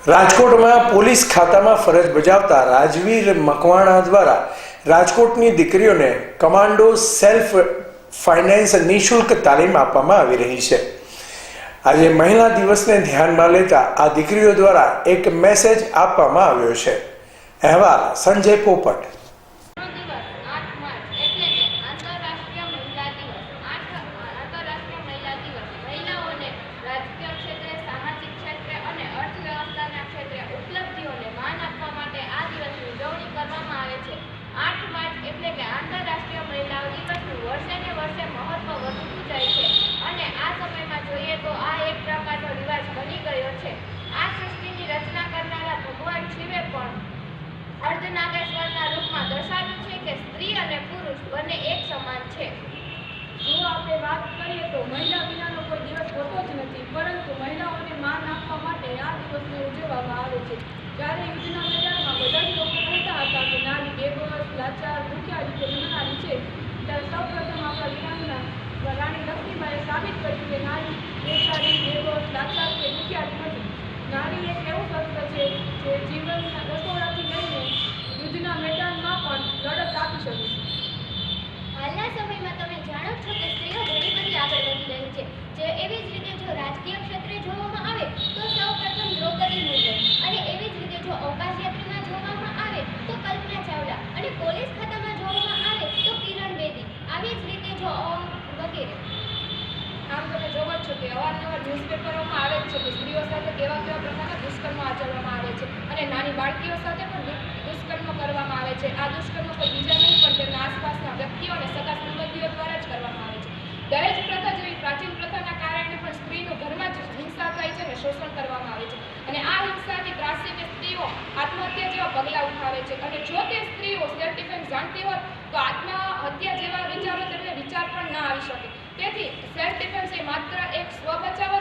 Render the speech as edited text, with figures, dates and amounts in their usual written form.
રાજકોટમાં પોલીસ ખાતામાં ફરજ બજાવતા રાજવીર મકવાણા દ્વારા રાજકોટની દીકરીઓને કમાન્ડો સેલ્ફ ફાઇનાન્સ નિઃશુલ્ક તાલીમ આપવામાં આવી રહી છે। આજે મહિલા દિવસને ધ્યાનમાં લેતા આ દીકરીઓ દ્વારા એક મેસેજ આપવામાં આવ્યો છે। અહેવાલ સંજય પોપટ। अर्धनागेश्वરના રૂપમાં દર્શાવ્યું છે કે સ્ત્રી અને પુરુષ બંને એક સમાન છે। જો આપણે વાત કરીએ તો મહિલા વિનાનો કોઈ દિવસ હોતો જ નથી, પરંતુ મહિલાઓને માન આપવા માટે આ દિવસને ઉજવવામાં આવે છે। જ્યારે યુદ્ધના મેદાનમાં બધા જ લોકો કહેતા હતા કે નારી બેબસ, લાચાર, ભૂખ્યા રીતે જન્મનારી છે, ત્યારે સૌપ્રથમ આપણા વીરાંગના રાણી લક્ષ્મીબાઈએ સાબિત કર્યું કે નારી બેચારી, બેબસ, લાચાર કે ભૂખ્યા નથી। નારી એક એવું શસ્ત્ર છે જે જીવનના રસોડાથી લઈને યુદ્ધના મેદાનમાં પણ લડત આપી શકે છે। હાલના સમયમાં તમે જાણો છો કે સ્ત્રીઓ ઘણી બધી આગળ વધી રહી છે। જે એવી જ રીતે જો રાજકીય ક્ષેત્રે જોવામાં આવે તો સૌપ્રથમ દ્રૌપદી મુર્મુ, અને એવી જ રીતે જો અવકાશયાત્રીમાં જોવામાં આવે તો કલ્પના ચાવલા, અને પોલીસ ખાતામાં જોવામાં આવે તો કિરણ બેદી, આવી જ રીતે જો વગેરે। આમ તમે જોવો છો કે અવારનવાર ન્યૂઝપેપરોમાં આવે જ છે કે સ્ત્રીઓ સાથે કેવા પ્રકારના દુષ્કર્મ આચરવામાં આવે છે, અને નાની બાળકીઓ સાથે પણ દુષ્કર્મ કરવામાં આવે છે। આ દુષ્કર્મ કોઈ બીજા નહીં પણ તેમના આસપાસના વ્યક્તિઓ અને સગા સંબંધીઓ દ્વારા જ કરવામાં આવે છે। દહેજ પ્રથા જેવી પ્રાચીન પ્રથાના કારણે પણ સ્ત્રીનું ઘરમાં જ હિંસા થાય છે અને શોષણ કરવામાં આવે છે, અને આ હિંસાથી ત્રાસીને સ્ત્રીઓ આત્મહત્યા જેવા પગલાં ઉઠાવે છે। અને જો તે સ્ત્રીઓ સેલ્ફ ડિફેન્સ જાણતી હોત તો આત્મહત્યા જેવા વિચારો તેમને વિચાર પણ ના આવી શકે। તેથી સેલ્ફ ડિફેન્સ એ માત્ર એક સ્વ બચાવ